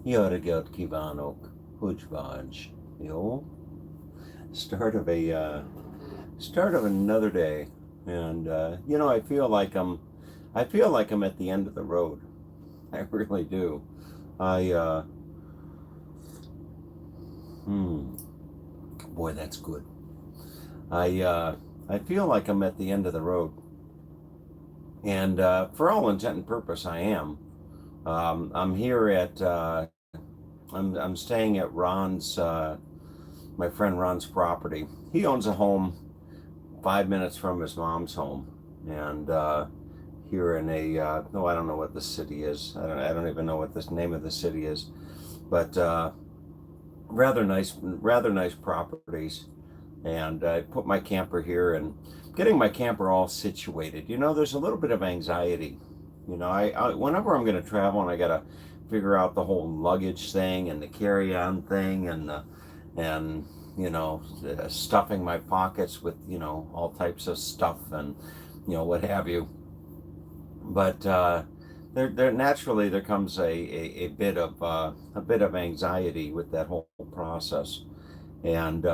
Jörgelt kívánok, hogy vagy? Yo. Start of another day, and I feel like I'm at the end of the road. I really do. I boy, that's good. I I feel like I'm at the end of the road, and for all intent and purpose, I am. I'm here at I'm staying at Ron's my friend Ron's property. He owns a home 5 minutes from his mom's home, and here in no, I don't know what the city is. I don't even know what the name of the city is, but rather nice properties. And I put my camper here, and getting my camper all situated. There's a little bit of anxiety. I whenever I'm going to travel and I got to figure out the whole luggage thing and the carry-on thing and stuffing my pockets with all types of stuff and what have you. But there naturally there comes a bit of anxiety with that whole process. And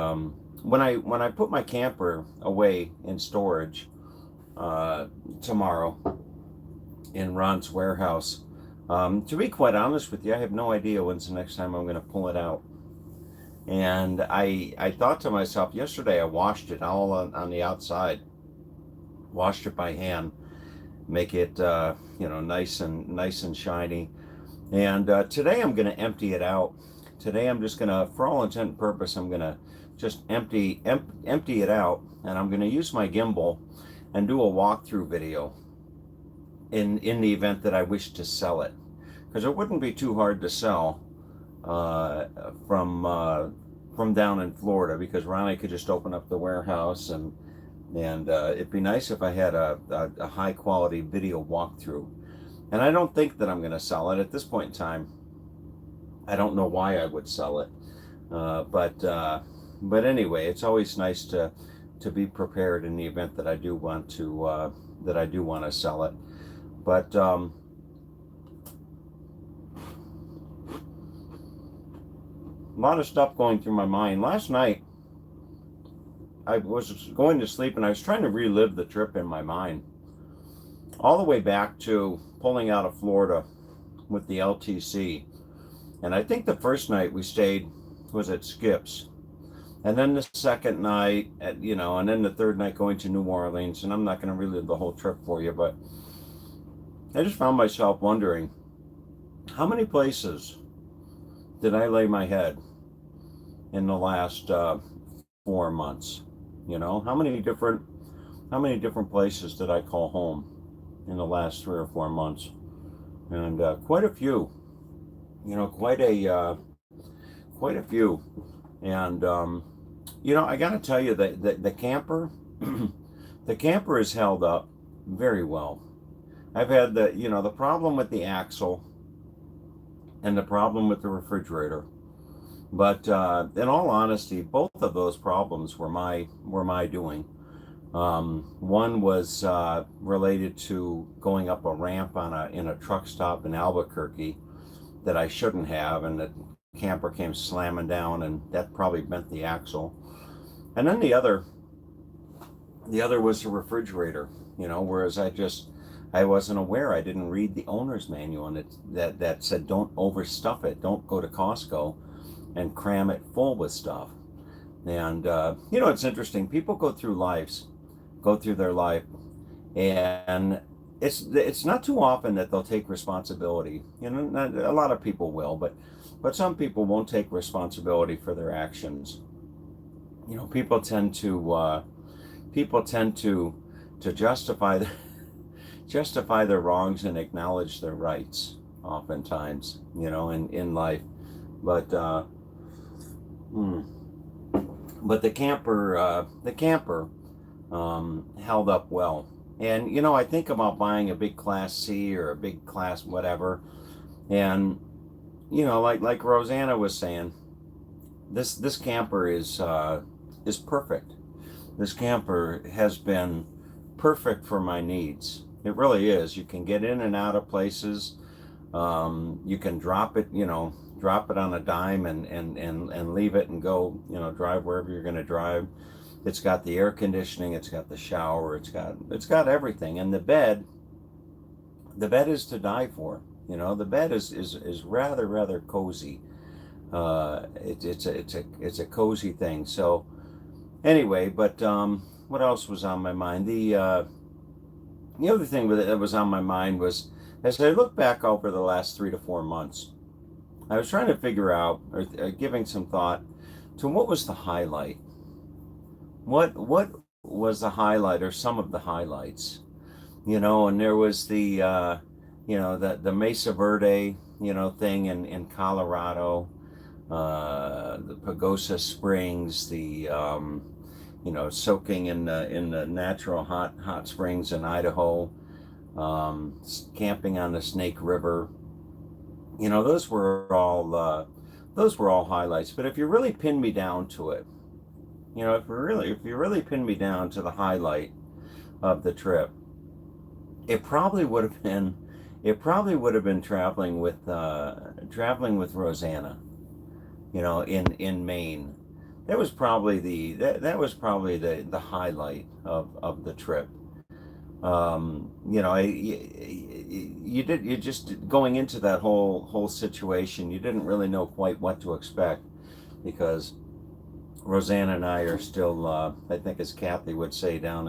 when I put my camper away in storage tomorrow in Ron's warehouse, to be quite honest with you, I have no idea when's the next time I'm going to pull it out. And I thought to myself, yesterday I washed it all on the outside, washed it by hand, make it nice and shiny. And today I'm going to empty it out. Today I'm just going to, for all intent and purpose, I'm going to just empty it out, and I'm going to use my gimbal and do a walkthrough video in the event that I wish to sell it, because it wouldn't be too hard to sell from down in Florida, because Ronnie could just open up the warehouse, and it'd be nice if I had a high quality video walkthrough. And I don't think that I'm going to sell it at this point in time. I don't know why I would sell it, but anyway, it's always nice to be prepared in the event that I do want to sell it. But a lot of stuff going through my mind. Last night, I was going to sleep and I was trying to relive the trip in my mind, all the way back to pulling out of Florida with the LTC. And I think the first night we stayed was at Skip's. And then the second night, and then the third night going to New Orleans. And I'm not going to relive the whole trip for you, but I just found myself wondering, how many places did I lay my head in the last 4 months? How many different places did I call home in the last 3 or 4 months? And quite a few. Quite a few. And I got to tell you that the camper, the camper has held up very well. I've had the problem with the axle and the problem with the refrigerator, but in all honesty, both of those problems were my doing. One was related to going up a ramp in a truck stop in Albuquerque that I shouldn't have, and the camper came slamming down, and that probably bent the axle. And then the other was the refrigerator, whereas I wasn't aware. I didn't read the owner's manual, and that said don't overstuff it. Don't go to Costco and cram it full with stuff. And it's interesting. People go through their life, and it's not too often that they'll take responsibility. A lot of people will, but some people won't take responsibility for their actions. People tend to justify their wrongs and acknowledge their rights oftentimes, in life. But the camper held up well. And I think about buying a big Class C or a big Class whatever, and like Rosanna was saying, this camper is perfect. This camper has been perfect for my needs. It really is. You can get in and out of places. You can drop it, drop it on a dime and leave it and go, drive wherever you're going to drive. It's got the air conditioning, it's got the shower, it's got everything. And the bed is to die for. The bed is rather cozy. It's a cozy thing. So anyway, but what else was on my mind? The other thing that was on my mind was, as I look back over the last 3 to 4 months, I was trying to figure out, or giving some thought to what was the highlight. What was the highlight, or some of the highlights? And there was the Mesa Verde, thing in Colorado, the Pagosa Springs, the soaking in the natural hot springs in Idaho, camping on the Snake River. Those were all highlights. But if you really pin me down to it, if you really pin me down to the highlight of the trip, it probably would have been traveling with Rosanna, in Maine. That was probably the highlight of the trip. You just going into that whole situation, you didn't really know quite what to expect, because Rosanna and I are still, I think, as Kathy would say, down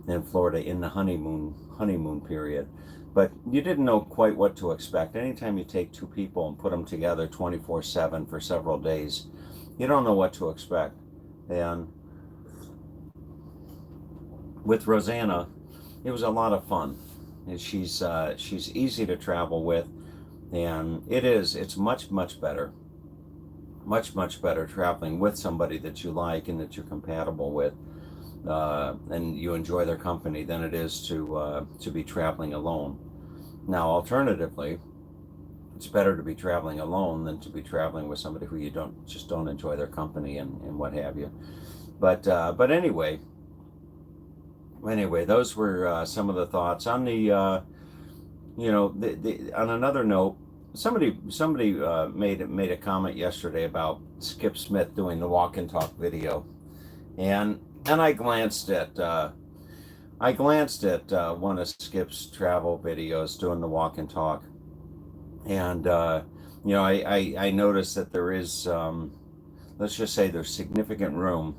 in Florida in the honeymoon period. But you didn't know quite what to expect. Anytime you take two people and put them together 24/7 for several days, you don't know what to expect. And with Rosanna, it was a lot of fun. And she's easy to travel with, and it's much better, much better traveling with somebody that you like and that you're compatible with, and you enjoy their company, than it is to be traveling alone. Now, alternatively, it's better to be traveling alone than to be traveling with somebody who you don't enjoy their company and what have you. But anyway, those were some of the thoughts on the on another note. Somebody made a comment yesterday about Skip Smith doing the walk and talk video, and I glanced at one of Skip's travel videos doing the walk and talk, and I noticed that there is, let's just say, there's significant room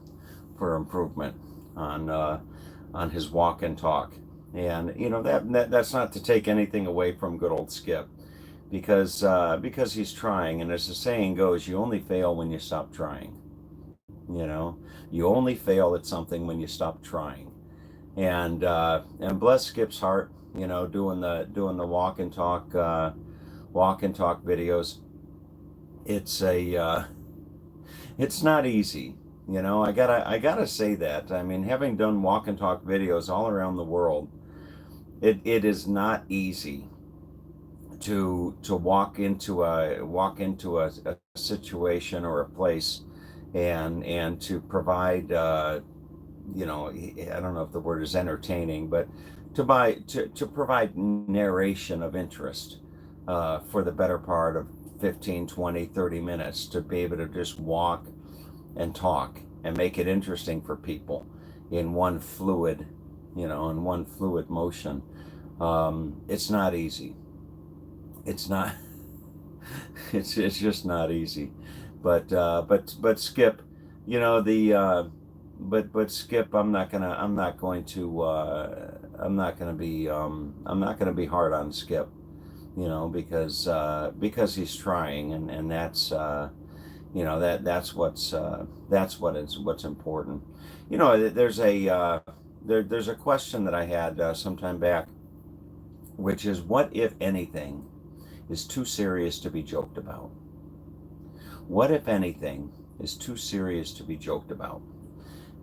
for improvement on his walk and talk. And that's not to take anything away from good old Skip, because he's trying, and as the saying goes, you only fail when you stop trying. You only fail at something when you stop trying. And bless Skip's heart, doing the walk and talk videos. It's not easy. I gotta say that. I mean, having done walk and talk videos all around the world, it is not easy to walk into a situation or a place, and to provide, I don't know if the word is entertaining, but to provide narration of interest, for the better part of 15, 20, 30 minutes, to be able to just walk and talk and make it interesting for people in one fluid motion. It's not easy. It's not. It's just not easy. But Skip, but Skip, I'm not going to be hard on Skip, because he's trying, and that's what's important. There's a question that I had some time back, which is, what, if anything, is too serious to be joked about? What, if anything, is too serious to be joked about?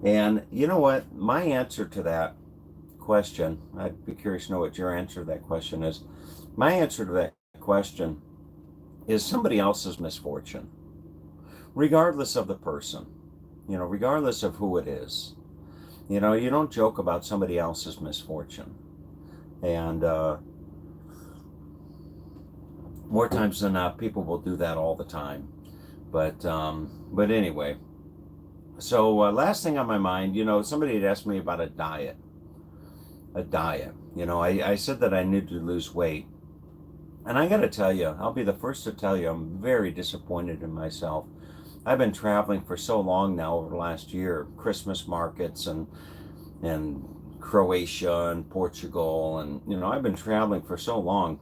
And you know what? My answer to that question, I'd be curious to know what your answer to that question is. My answer to that question is somebody else's misfortune, regardless of the person, regardless of who it is. You don't joke about somebody else's misfortune. And More times than not, people will do that all the time. But anyway, so last thing on my mind, somebody had asked me about a diet. A diet. I said that I needed to lose weight. And I got to tell you, I'll be the first to tell you, I'm very disappointed in myself. I've been traveling for so long now over the last year, Christmas markets and Croatia and Portugal, and I've been traveling for so long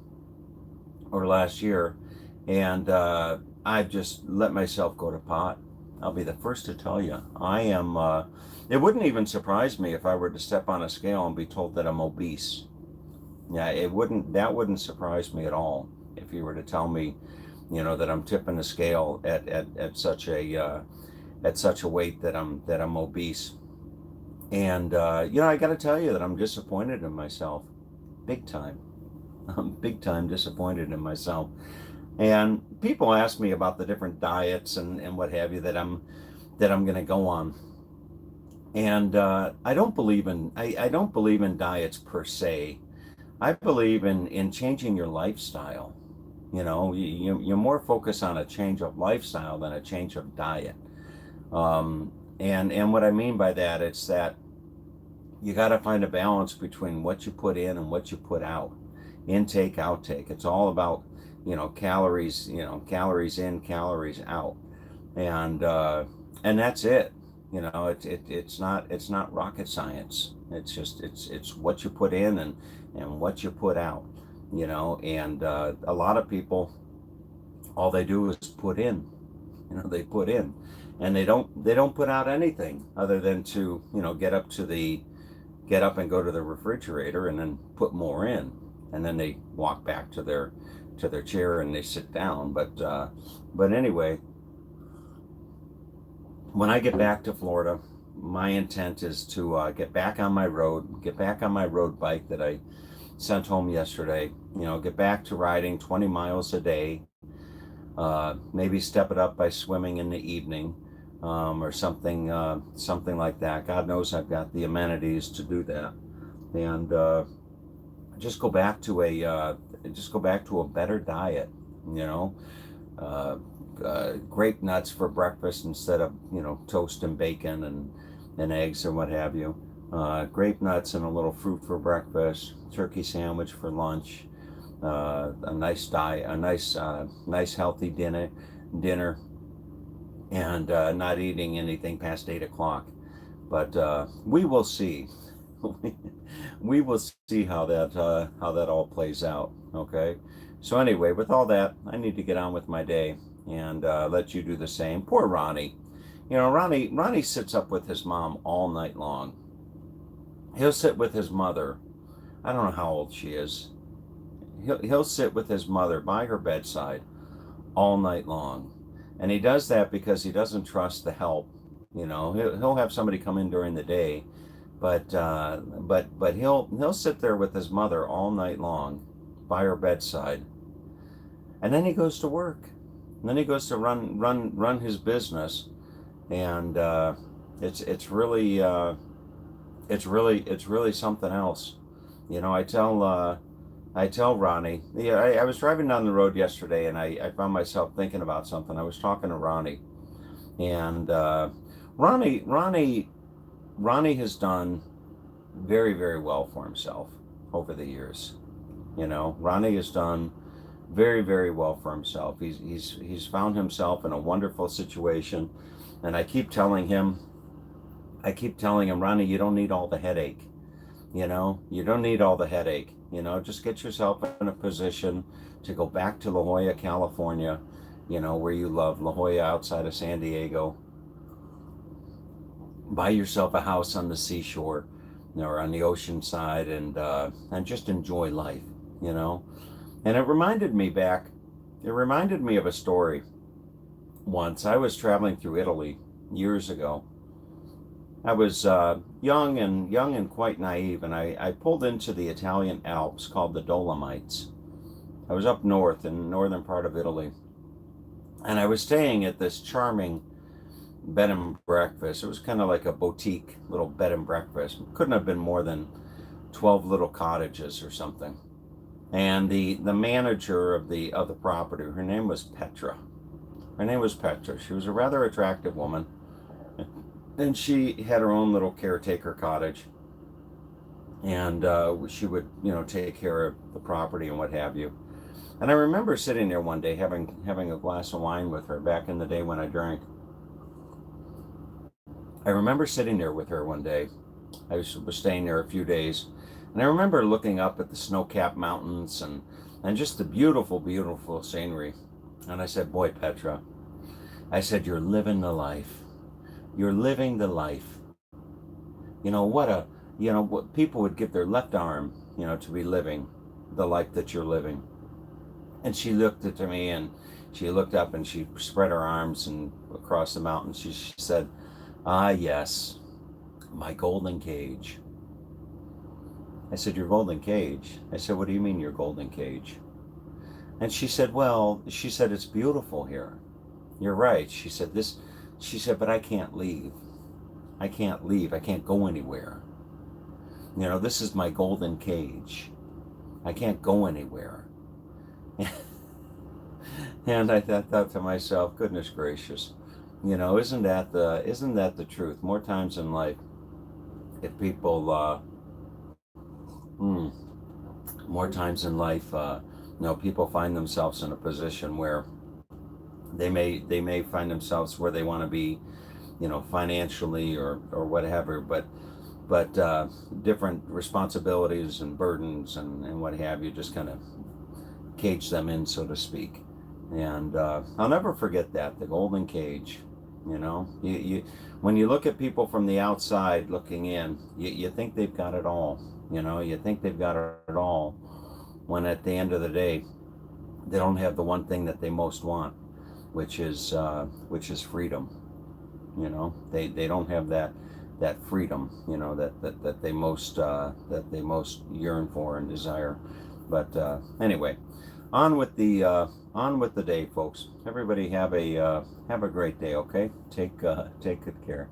over last year, and I've just let myself go to pot. I'll be the first to tell you. I am. It wouldn't even surprise me if I were to step on a scale and be told that I'm obese. Yeah, it wouldn't. That wouldn't surprise me at all if you were to tell me, that I'm tipping the scale at such a weight that I'm obese. And I got to tell you that I'm disappointed in myself, big time. I'm big time disappointed in myself. And people ask me about the different diets and what have you that I'm going to go on. And I don't believe in I don't believe in diets per se. I believe in changing your lifestyle. You're more focused on a change of lifestyle than a change of diet. And what I mean by that, it's that you got to find a balance between what you put in and what you put out. Intake, outtake. It's all about, calories, calories in, calories out. And that's it. It's not rocket science. It's what you put in and what you put out. And a lot of people, all they do is put in. They put in, and they don't put out anything other than to get up and go to the refrigerator and then put more in, and then they walk back to their chair and they sit down. But anyway, when I get back to Florida, my intent is to get back on my road bike that I sent home yesterday. Get back to riding 20 miles a day. Maybe step it up by swimming in the evening, or something like that. God knows I've got the amenities to do that, and just go back to a better diet. Grape nuts for breakfast instead of toast and bacon and eggs and what have you. Grape nuts and a little fruit for breakfast. Turkey sandwich for lunch. A nice diet, nice healthy dinner, and not eating anything past 8 o'clock. But we will see. We will see how that all plays out. Okay. So anyway, with all that, I need to get on with my day and let you do the same. Poor Ronnie. Ronnie sits up with his mom all night long. He'll sit with his mother. I don't know how old she is. He'll sit with his mother by her bedside all night long, and he does that because he doesn't trust the help. He'll have somebody come in during the day, but he'll sit there with his mother all night long by her bedside, and then he goes to work, and then he goes to run his business, and it's really something else. I tell Ronnie, yeah, I was driving down the road yesterday and I found myself thinking about something. I was talking to Ronnie, and Ronnie has done very, very well for himself over the years. Ronnie has done very, very well for himself. He's found himself in a wonderful situation, and I keep telling him, Ronnie, you don't need all the headache. You don't need all the headache. Just get yourself in a position to go back to La Jolla, California, where you love, La Jolla outside of San Diego. Buy yourself a house on the seashore or on the ocean side, and just enjoy life, And it reminded me of a story. Once I was traveling through Italy years ago. I was young and quite naive, and I pulled into the Italian Alps called the Dolomites. I was up north in the northern part of Italy, and I was staying at this charming bed and breakfast. It was kind of like a boutique little bed and breakfast. Couldn't have been more than 12 little cottages or something. And the manager of the property, her name was Petra. Her name was Petra. She was a rather attractive woman, and she had her own little caretaker cottage, and she would, take care of the property and what have you. And I remember sitting there one day having a glass of wine with her back in the day when I drank. I remember sitting there with her one day. I was staying there a few days, and I remember looking up at the snow-capped mountains and just the beautiful, beautiful scenery. And I said, "Boy, Petra," I said, "you're living the life. You're living the life. What people would give their left arm, to be living the life that you're living." And she looked at me, and she looked up, and she spread her arms and across the mountain. She said, "Ah, yes, my golden cage." I said, "Your golden cage?" I said, "What do you mean your golden cage?" And she said, "Well," she said, "it's beautiful here. You're right." She said, "But I can't leave. I can't leave. I can't go anywhere. This is my golden cage. I can't go anywhere." And I thought to myself, goodness gracious, isn't that the truth? More times in life, if people, more times in life, people find themselves in a position where they may find themselves where they want to be, financially or whatever, but different responsibilities and burdens and what have you just kind of cage them in, so to speak. And I'll never forget that, the golden cage. When you look at people from the outside looking in, you think they've got it all. You think they've got it all, when at the end of the day, they don't have the one thing that they most want, which is freedom. They don't have that freedom, that they most yearn for and desire. But anyway, on with the day, folks. Everybody have a great day. Okay, take good care.